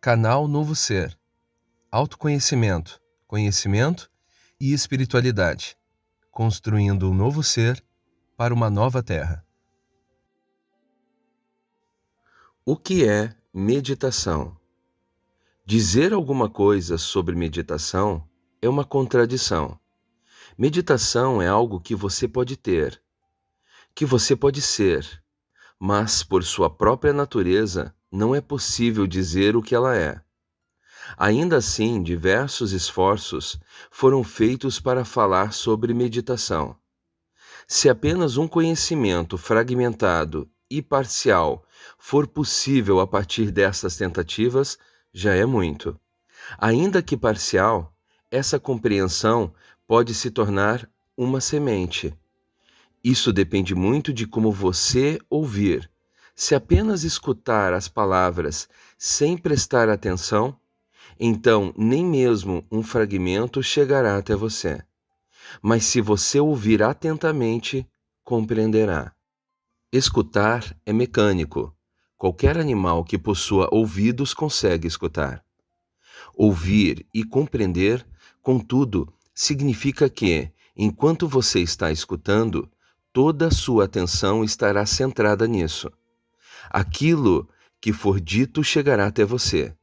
Canal Novo Ser. Autoconhecimento, conhecimento e espiritualidade. Construindo um novo ser para uma nova terra. O que é meditação? Dizer alguma coisa sobre meditação é uma contradição. Meditação é algo que você pode ter, que você pode ser, mas por sua própria natureza não é possível dizer o que ela é. Ainda assim, diversos esforços foram feitos para falar sobre meditação. Se apenas um conhecimento fragmentado e parcial for possível a partir dessas tentativas, já é muito. Ainda que parcial, essa compreensão pode se tornar uma semente. Isso depende muito de como você ouvir. Se apenas escutar as palavras sem prestar atenção, então nem mesmo um fragmento chegará até você. Mas se você ouvir atentamente, compreenderá. Escutar é mecânico. Qualquer animal que possua ouvidos consegue escutar. Ouvir e compreender, contudo, significa que, enquanto você está escutando, toda a sua atenção estará centrada nisso. Aquilo que for dito chegará até você.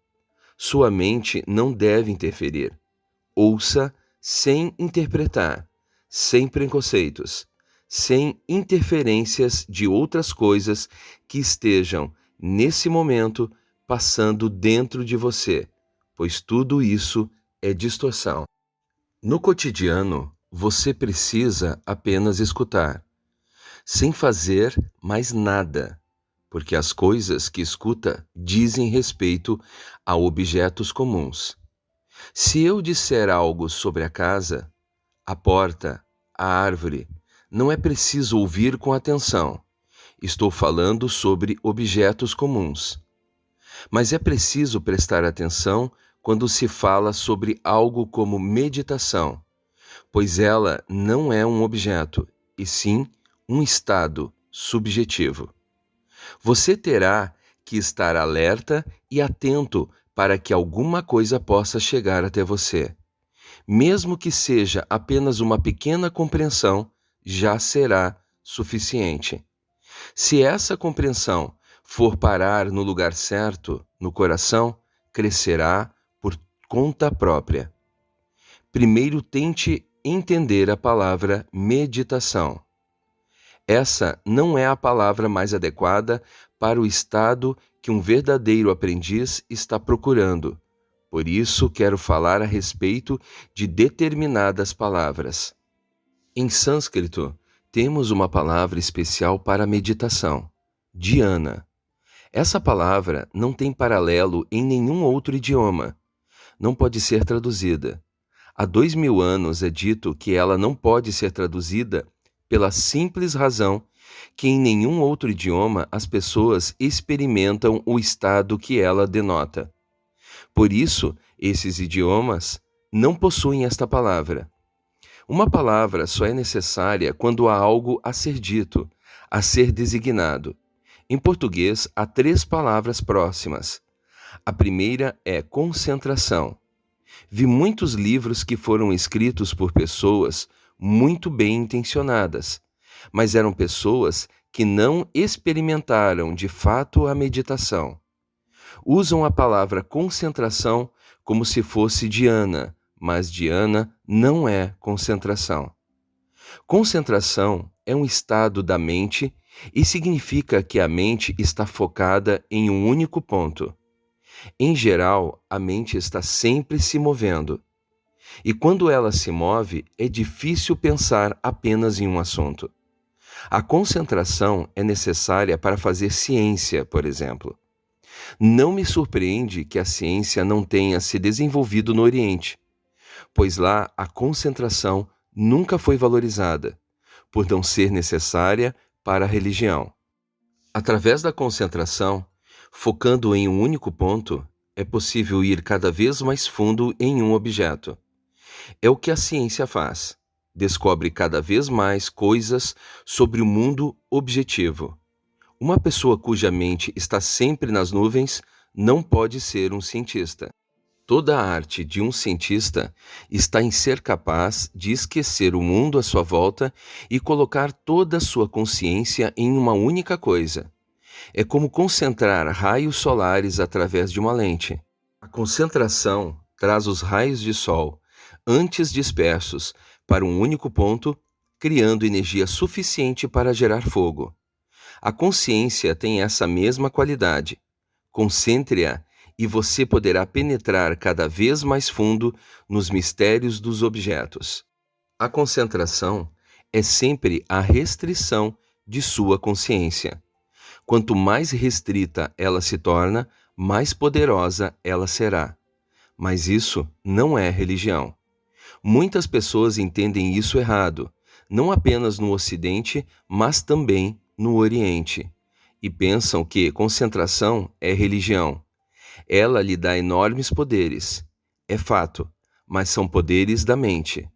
Sua mente não deve interferir. Ouça sem interpretar, sem preconceitos, sem interferências de outras coisas que estejam, nesse momento, passando dentro de você, pois tudo isso é distorção. No cotidiano, você precisa apenas escutar, sem fazer mais nada, porque as coisas que escuta dizem respeito a objetos comuns. Se eu disser algo sobre a casa, a porta, a árvore, não é preciso ouvir com atenção. Estou falando sobre objetos comuns. Mas é preciso prestar atenção quando se fala sobre algo como meditação, pois ela não é um objeto, e sim um estado subjetivo. Você terá que estar alerta e atento para que alguma coisa possa chegar até você. Mesmo que seja apenas uma pequena compreensão, já será suficiente. Se essa compreensão for parar no lugar certo, no coração, crescerá por conta própria. Primeiro tente entender a palavra meditação. Essa não é a palavra mais adequada para o estado que um verdadeiro aprendiz está procurando. Por isso, quero falar a respeito de determinadas palavras. Em sânscrito, temos uma palavra especial para meditação, dhyana. Essa palavra não tem paralelo em nenhum outro idioma. Não pode ser traduzida. Há 2000 anos é dito que ela não pode ser traduzida pela simples razão que em nenhum outro idioma as pessoas experimentam o estado que ela denota. Por isso, esses idiomas não possuem esta palavra. Uma palavra só é necessária quando há algo a ser dito, a ser designado. Em português, há 3 palavras próximas. A primeira é concentração. Vi muitos livros que foram escritos por pessoas muito bem intencionadas, mas eram pessoas que não experimentaram de fato a meditação. Usam a palavra concentração como se fosse dhyana, mas dhyana não é concentração. Concentração é um estado da mente e significa que a mente está focada em um único ponto. Em geral, a mente está sempre se movendo. E quando ela se move, é difícil pensar apenas em um assunto. A concentração é necessária para fazer ciência, por exemplo. Não me surpreende que a ciência não tenha se desenvolvido no Oriente, pois lá a concentração nunca foi valorizada, por não ser necessária para a religião. Através da concentração, focando em um único ponto, é possível ir cada vez mais fundo em um objeto. É o que a ciência faz. Descobre cada vez mais coisas sobre o mundo objetivo. Uma pessoa cuja mente está sempre nas nuvens não pode ser um cientista. Toda a arte de um cientista está em ser capaz de esquecer o mundo à sua volta e colocar toda a sua consciência em uma única coisa. É como concentrar raios solares através de uma lente. A concentração traz os raios de sol, antes dispersos, para um único ponto, criando energia suficiente para gerar fogo. A consciência tem essa mesma qualidade. Concentre-a e você poderá penetrar cada vez mais fundo nos mistérios dos objetos. A concentração é sempre a restrição de sua consciência. Quanto mais restrita ela se torna, mais poderosa ela será. Mas isso não é religião. Muitas pessoas entendem isso errado, não apenas no Ocidente, mas também no Oriente, e pensam que concentração é religião. Ela lhe dá enormes poderes. É fato, mas são poderes da mente.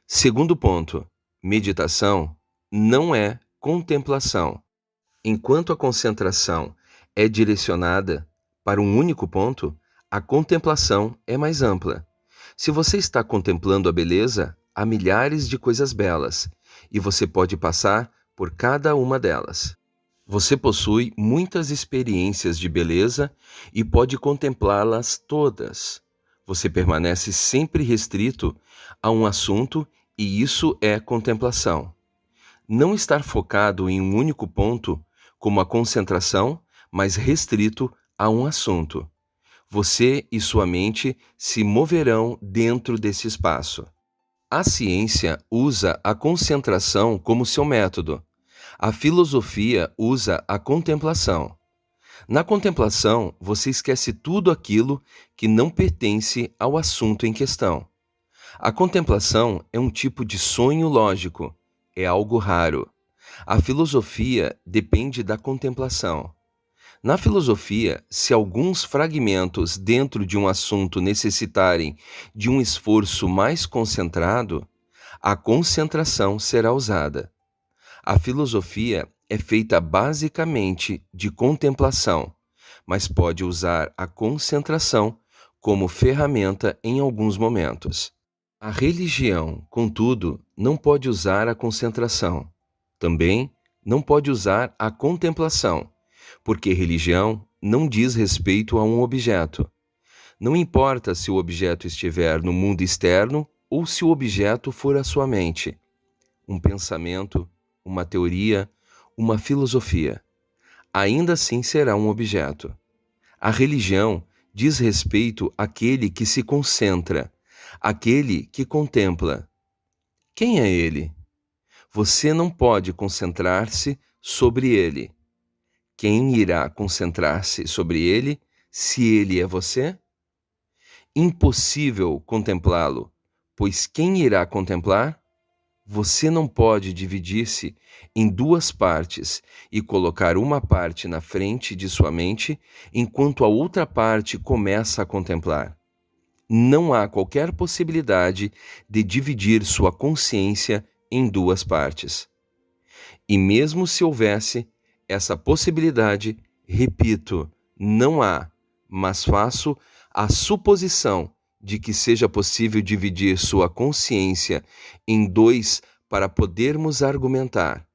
Segundo ponto, meditação não é contemplação. Enquanto a concentração é direcionada para um único ponto, a contemplação é mais ampla. Se você está contemplando a beleza, há milhares de coisas belas, e você pode passar por cada uma delas. Você possui muitas experiências de beleza e pode contemplá-las todas. Você permanece sempre restrito a um assunto e isso é contemplação. Não estar focado em um único ponto, como a concentração, mas restrito a um assunto. Você e sua mente se moverão dentro desse espaço. A ciência usa a concentração como seu método. A filosofia usa a contemplação. Na contemplação, você esquece tudo aquilo que não pertence ao assunto em questão. A contemplação é um tipo de sonho lógico, é algo raro. A filosofia depende da contemplação. Na filosofia, se alguns fragmentos dentro de um assunto necessitarem de um esforço mais concentrado, a concentração será usada. A filosofia é feita basicamente de contemplação, mas pode usar a concentração como ferramenta em alguns momentos. A religião, contudo, não pode usar a concentração. Também não pode usar a contemplação, porque religião não diz respeito a um objeto. Não importa se o objeto estiver no mundo externo ou se o objeto for a sua mente, um pensamento, uma teoria, uma filosofia. Ainda assim será um objeto. A religião diz respeito àquele que se concentra, àquele que contempla. Quem é ele? Você não pode concentrar-se sobre ele. Quem irá concentrar-se sobre ele se ele é você? Impossível contemplá-lo, pois quem irá contemplar? Você não pode dividir-se em duas partes e colocar uma parte na frente de sua mente enquanto a outra parte começa a contemplar. Não há qualquer possibilidade de dividir sua consciência em duas partes. E mesmo se houvesse essa possibilidade, repito, não há, mas faço a suposição de que seja possível dividir sua consciência em dois para podermos argumentar.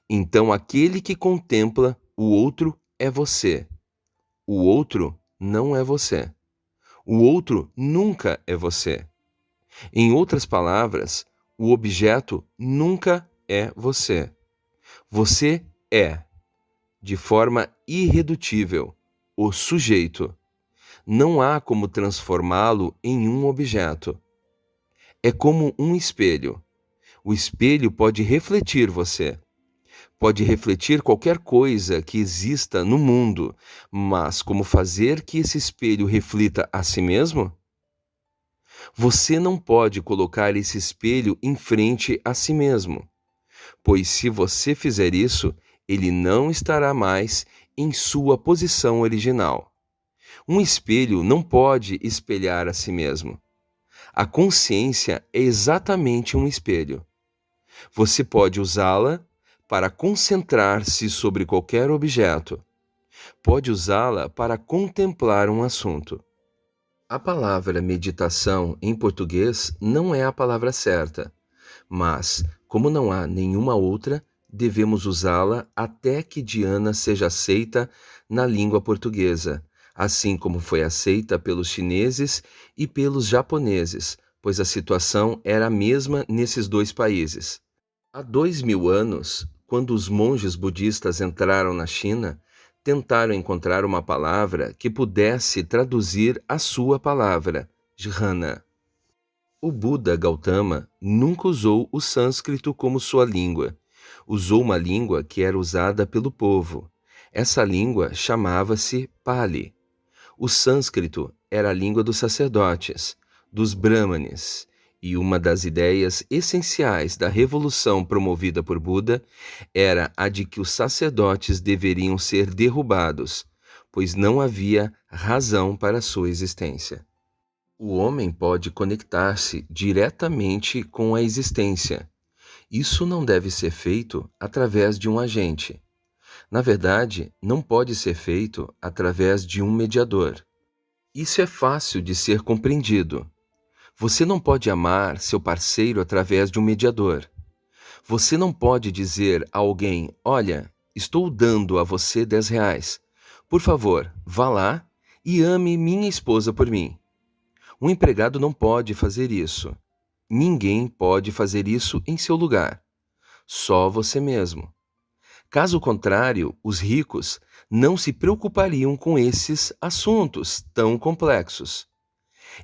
Então, aquele que contempla o outro é você. O outro não é você. O outro nunca é você. Em outras palavras, o objeto nunca é você. Você é, de forma irredutível, o sujeito. Não há como transformá-lo em um objeto. É como um espelho. O espelho pode refletir você. Pode refletir qualquer coisa que exista no mundo, mas como fazer que esse espelho reflita a si mesmo? Você não pode colocar esse espelho em frente a si mesmo, pois se você fizer isso, ele não estará mais em sua posição original. Um espelho não pode espelhar a si mesmo. A consciência é exatamente um espelho. Você pode usá-la para concentrar-se sobre qualquer objeto. Pode usá-la para contemplar um assunto. A palavra meditação em português não é a palavra certa, mas, como não há nenhuma outra, devemos usá-la até que Diana seja aceita na língua portuguesa, assim como foi aceita pelos chineses e pelos japoneses, pois a situação era a mesma nesses dois países. Há 2000 anos, quando os monges budistas entraram na China, tentaram encontrar uma palavra que pudesse traduzir a sua palavra, jhana. O Buda Gautama nunca usou o sânscrito como sua língua. Usou uma língua que era usada pelo povo. Essa língua chamava-se Pali. O sânscrito era a língua dos sacerdotes, dos brahmanes, e uma das ideias essenciais da revolução promovida por Buda era a de que os sacerdotes deveriam ser derrubados, pois não havia razão para sua existência. O homem pode conectar-se diretamente com a existência. Isso não deve ser feito através de um agente. Na verdade, não pode ser feito através de um mediador. Isso é fácil de ser compreendido. Você não pode amar seu parceiro através de um mediador. Você não pode dizer a alguém: olha, estou dando a você R$ 10. Por favor, vá lá e ame minha esposa por mim. Um empregado não pode fazer isso. Ninguém pode fazer isso em seu lugar. Só você mesmo. Caso contrário, os ricos não se preocupariam com esses assuntos tão complexos.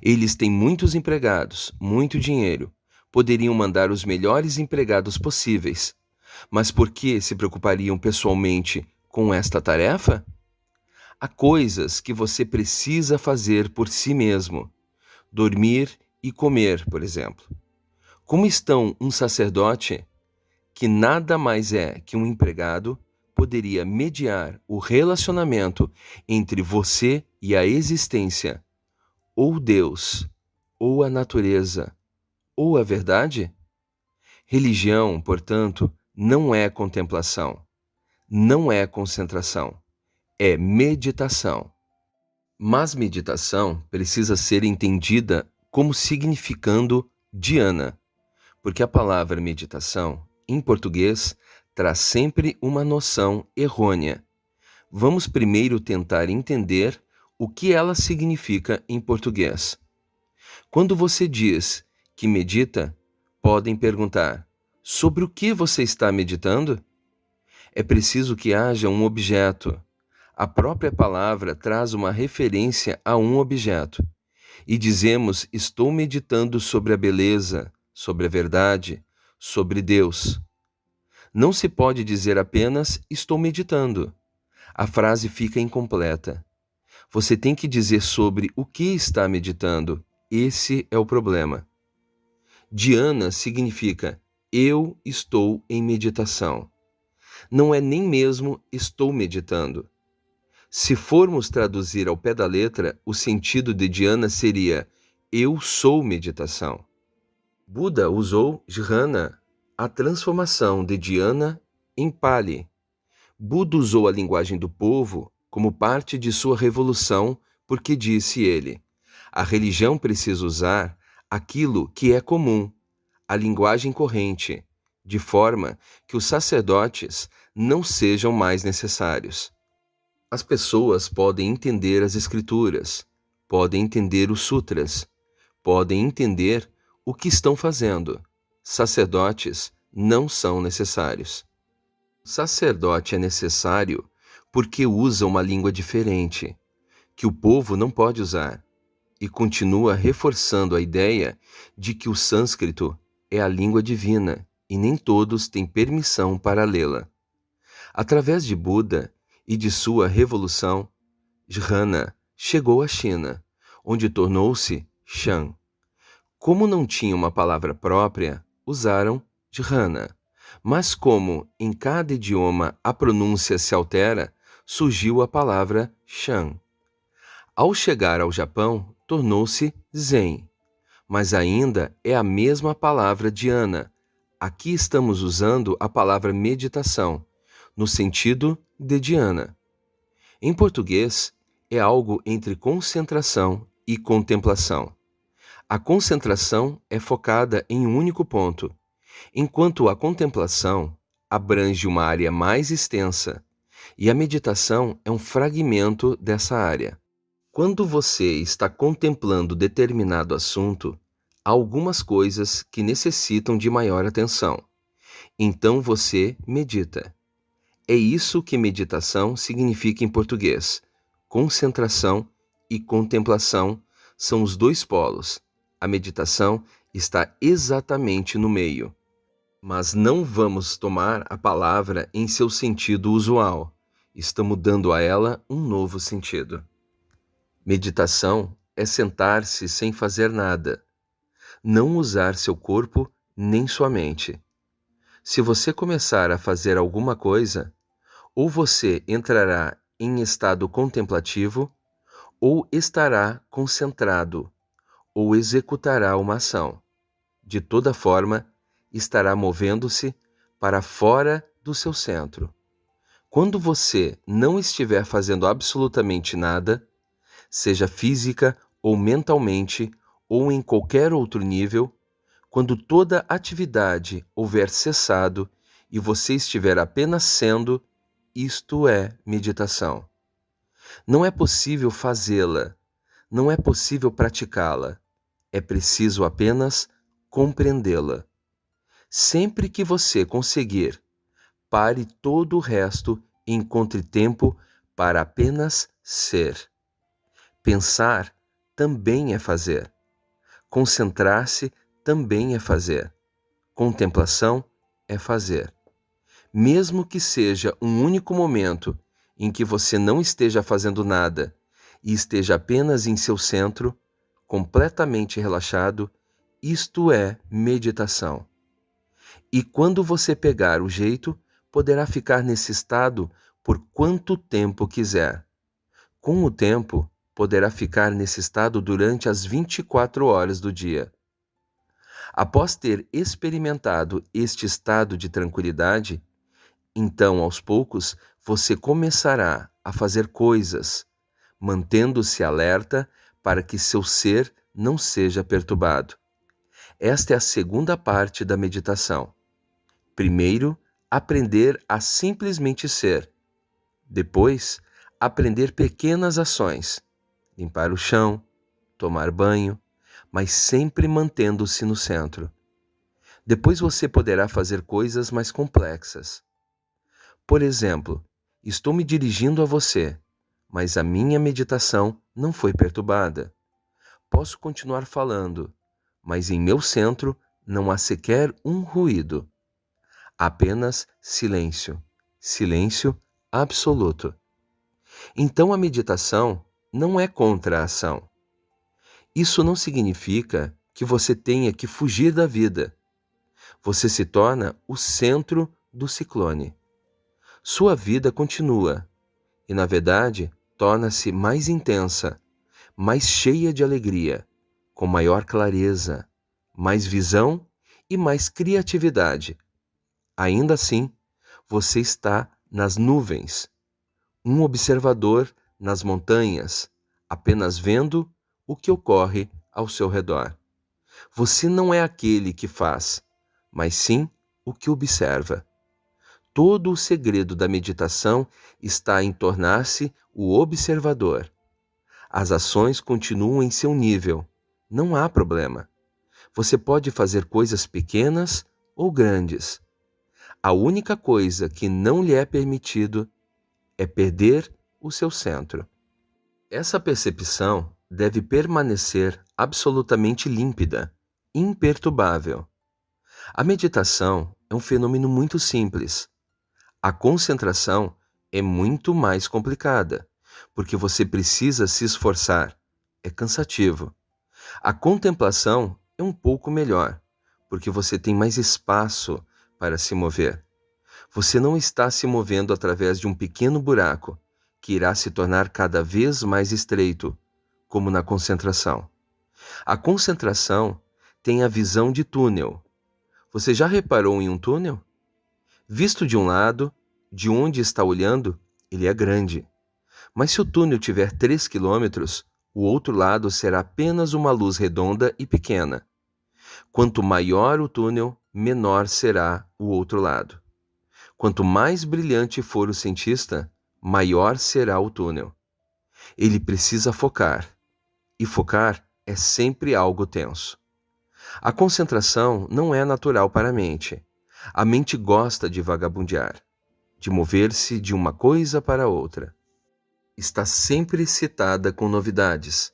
Eles têm muitos empregados, muito dinheiro. Poderiam mandar os melhores empregados possíveis. Mas por que se preocupariam pessoalmente com esta tarefa? Há coisas que você precisa fazer por si mesmo. Dormir e comer, por exemplo. Como estão um sacerdote, que nada mais é que um empregado, poderia mediar o relacionamento entre você e a existência, ou Deus, ou a natureza, ou a verdade? Religião, portanto, não é contemplação, não é concentração, é meditação. Mas meditação precisa ser entendida como significando dhyana, porque a palavra meditação, em português, traz sempre uma noção errônea. Vamos primeiro tentar entender o que ela significa em português. Quando você diz que medita, podem perguntar: sobre o que você está meditando? É preciso que haja um objeto. A própria palavra traz uma referência a um objeto. E dizemos: estou meditando sobre a beleza, sobre a verdade, sobre Deus. Não se pode dizer apenas estou meditando. A frase fica incompleta. Você tem que dizer sobre o que está meditando. Esse é o problema. Dhyana significa eu estou em meditação. Não é nem mesmo estou meditando. Se formos traduzir ao pé da letra, o sentido de dhyana seria eu sou meditação. Buda usou jhana, a transformação de dhyana em Pali. Buda usou a linguagem do povo como parte de sua revolução, porque disse ele: a religião precisa usar aquilo que é comum, a linguagem corrente, de forma que os sacerdotes não sejam mais necessários. As pessoas podem entender as escrituras, podem entender os sutras, podem entender o que estão fazendo. Sacerdotes não são necessários. O sacerdote é necessário porque usa uma língua diferente, que o povo não pode usar, e continua reforçando a ideia de que o sânscrito é a língua divina e nem todos têm permissão para lê-la. Através de Buda e de sua revolução, jhana chegou à China, onde tornou-se Shan. Como não tinha uma palavra própria, usaram jhana. Mas como em cada idioma a pronúncia se altera, surgiu a palavra Shan. Ao chegar ao Japão, tornou-se Zen. Mas ainda é a mesma palavra dhyana. Aqui estamos usando a palavra meditação, no sentido de dhyana. Em português, é algo entre concentração e contemplação. A concentração é focada em um único ponto, enquanto a contemplação abrange uma área mais extensa, e a meditação é um fragmento dessa área. Quando você está contemplando determinado assunto, há algumas coisas que necessitam de maior atenção. Então você medita. É isso que meditação significa em português. Concentração e contemplação são os dois polos. A meditação está exatamente no meio. Mas não vamos tomar a palavra em seu sentido usual. Estamos dando a ela um novo sentido. Meditação é sentar-se sem fazer nada, não usar seu corpo nem sua mente. Se você começar a fazer alguma coisa, ou você entrará em estado contemplativo, ou estará concentrado, ou executará uma ação. De toda forma, estará movendo-se para fora do seu centro. Quando você não estiver fazendo absolutamente nada, seja física ou mentalmente, ou em qualquer outro nível, quando toda atividade houver cessado e você estiver apenas sendo, isto é meditação. Não é possível fazê-la, não é possível praticá-la, é preciso apenas compreendê-la. Sempre que você conseguir, pare todo o resto e encontre tempo para apenas ser. Pensar também é fazer. Concentrar-se também é fazer. Contemplação é fazer. Mesmo que seja um único momento em que você não esteja fazendo nada e esteja apenas em seu centro, completamente relaxado, isto é meditação. E quando você pegar o jeito, poderá ficar nesse estado por quanto tempo quiser. Com o tempo, poderá ficar nesse estado durante as 24 horas do dia. Após ter experimentado este estado de tranquilidade, então, aos poucos, você começará a fazer coisas, mantendo-se alerta para que seu ser não seja perturbado. Esta é a segunda parte da meditação. Primeiro, aprender a simplesmente ser. Depois, aprender pequenas ações. Limpar o chão, tomar banho, mas sempre mantendo-se no centro. Depois você poderá fazer coisas mais complexas. Por exemplo, estou me dirigindo a você, mas a minha meditação não foi perturbada. Posso continuar falando, mas em meu centro não há sequer um ruído. Apenas silêncio, silêncio absoluto. Então a meditação não é contra a ação. Isso não significa que você tenha que fugir da vida. Você se torna o centro do ciclone. Sua vida continua e, na verdade, torna-se mais intensa, mais cheia de alegria, com maior clareza, mais visão e mais criatividade. Ainda assim, você está nas nuvens, um observador nas montanhas, apenas vendo o que ocorre ao seu redor. Você não é aquele que faz, mas sim o que observa. Todo o segredo da meditação está em tornar-se o observador. As ações continuam em seu nível, não há problema. Você pode fazer coisas pequenas ou grandes. A única coisa que não lhe é permitido é perder o seu centro. Essa percepção deve permanecer absolutamente límpida, imperturbável. A meditação é um fenômeno muito simples. A concentração é muito mais complicada, porque você precisa se esforçar. É cansativo. A contemplação é um pouco melhor, porque você tem mais espaço para se mover. Você não está se movendo através de um pequeno buraco, que irá se tornar cada vez mais estreito, como na concentração. A concentração tem a visão de túnel. Você já reparou em um túnel? Visto de um lado, de onde está olhando, ele é grande. Mas se o túnel tiver 3 quilômetros, o outro lado será apenas uma luz redonda e pequena. Quanto maior o túnel, menor será o outro lado. Quanto mais brilhante for o cientista, maior será o túnel. Ele precisa focar, e focar é sempre algo tenso. A concentração não é natural para a mente. A mente gosta de vagabundear, de mover-se de uma coisa para outra. Está sempre excitada com novidades.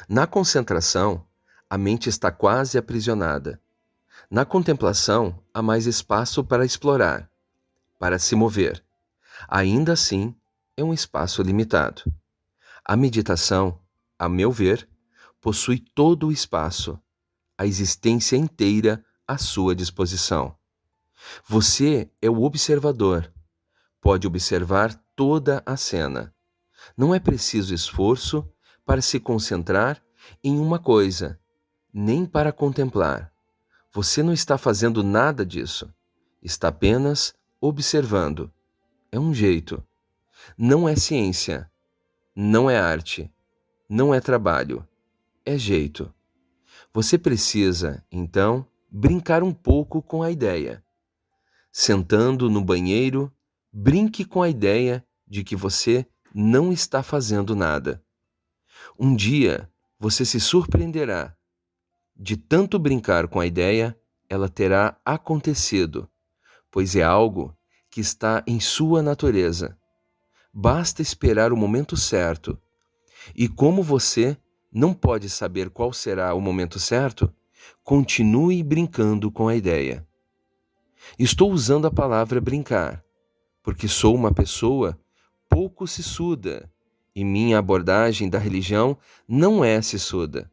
Na concentração, a mente está quase aprisionada. Na contemplação, há mais espaço para explorar, para se mover. Ainda assim, é um espaço limitado. A meditação, a meu ver, possui todo o espaço, a existência inteira à sua disposição. Você é o observador, pode observar toda a cena. Não é preciso esforço para se concentrar em uma coisa, nem para contemplar. Você não está fazendo nada disso. Está apenas observando. É um jeito. Não é ciência. Não é arte. Não é trabalho. É jeito. Você precisa, então, brincar um pouco com a ideia. Sentando no banheiro, brinque com a ideia de que você não está fazendo nada. Um dia, você se surpreenderá. De tanto brincar com a ideia, ela terá acontecido, pois é algo que está em sua natureza. Basta esperar o momento certo. E como você não pode saber qual será o momento certo, continue brincando com a ideia. Estou usando a palavra brincar, porque sou uma pessoa pouco sisuda e minha abordagem da religião não é sisuda.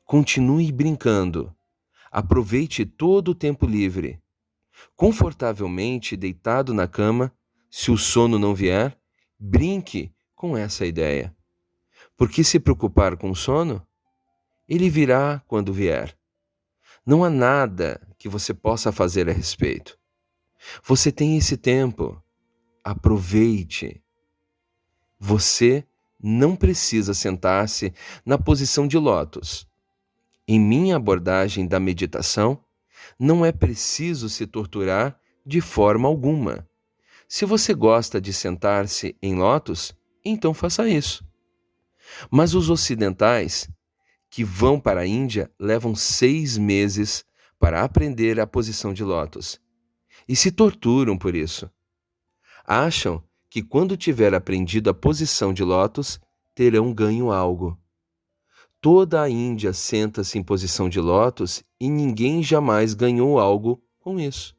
Continue brincando. Aproveite todo o tempo livre. Confortavelmente deitado na cama, se o sono não vier, brinque com essa ideia. Por que se preocupar com o sono? Ele virá quando vier. Não há nada que você possa fazer a respeito. Você tem esse tempo. Aproveite. Você não precisa sentar-se na posição de lótus. Em minha abordagem da meditação, não é preciso se torturar de forma alguma. Se você gosta de sentar-se em lótus, então faça isso. Mas os ocidentais que vão para a Índia levam 6 meses para aprender a posição de lótus e se torturam por isso. Acham que quando tiver aprendido a posição de lótus, terão ganho algo. Toda a Índia senta-se em posição de lótus e ninguém jamais ganhou algo com isso.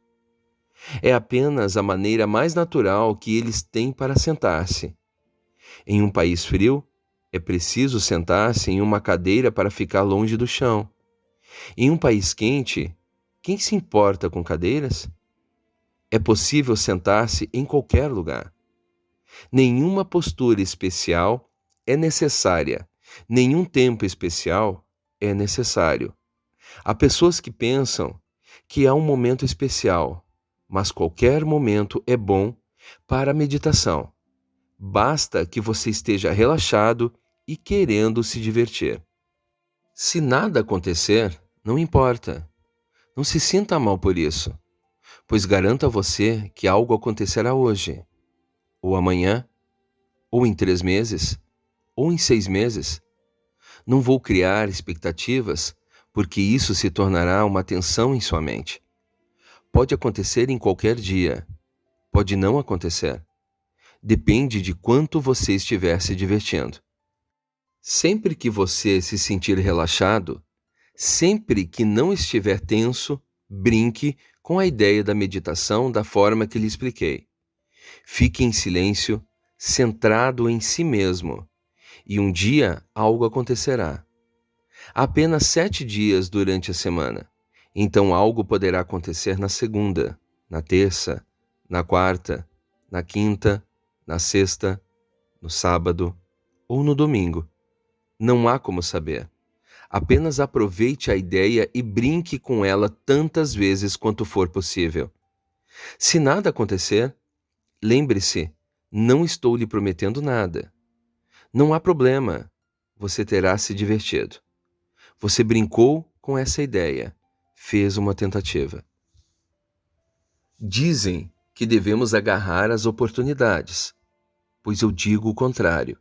É apenas a maneira mais natural que eles têm para sentar-se. Em um país frio, é preciso sentar-se em uma cadeira para ficar longe do chão. Em um país quente, quem se importa com cadeiras? É possível sentar-se em qualquer lugar. Nenhuma postura especial é necessária. Nenhum tempo especial é necessário. Há pessoas que pensam que há um momento especial, mas qualquer momento é bom para a meditação. Basta que você esteja relaxado e querendo se divertir. Se nada acontecer, não importa. Não se sinta mal por isso, pois garanto a você que algo acontecerá hoje, ou amanhã, ou em 3 meses, ou em 6 meses. Não vou criar expectativas, porque isso se tornará uma tensão em sua mente. Pode acontecer em qualquer dia, pode não acontecer. Depende de quanto você estiver se divertindo. Sempre que você se sentir relaxado, sempre que não estiver tenso, brinque com a ideia da meditação da forma que lhe expliquei. Fique em silêncio, centrado em si mesmo, e um dia algo acontecerá. Há apenas 7 dias durante a semana, então algo poderá acontecer na segunda, na terça, na quarta, na quinta, na sexta, no sábado ou no domingo. Não há como saber. Apenas aproveite a ideia e brinque com ela tantas vezes quanto for possível. Se nada acontecer, lembre-se, não estou lhe prometendo nada. Não há problema, você terá se divertido. Você brincou com essa ideia, fez uma tentativa. Dizem que devemos agarrar as oportunidades, pois eu digo o contrário.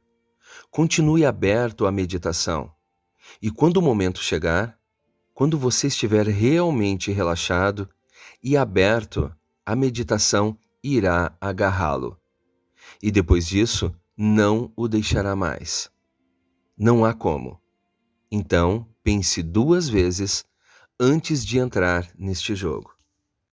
Continue aberto à meditação, e quando o momento chegar, quando você estiver realmente relaxado e aberto, a meditação irá agarrá-lo. E depois disso, não o deixará mais. Não há como. Então, pense 2 vezes antes de entrar neste jogo.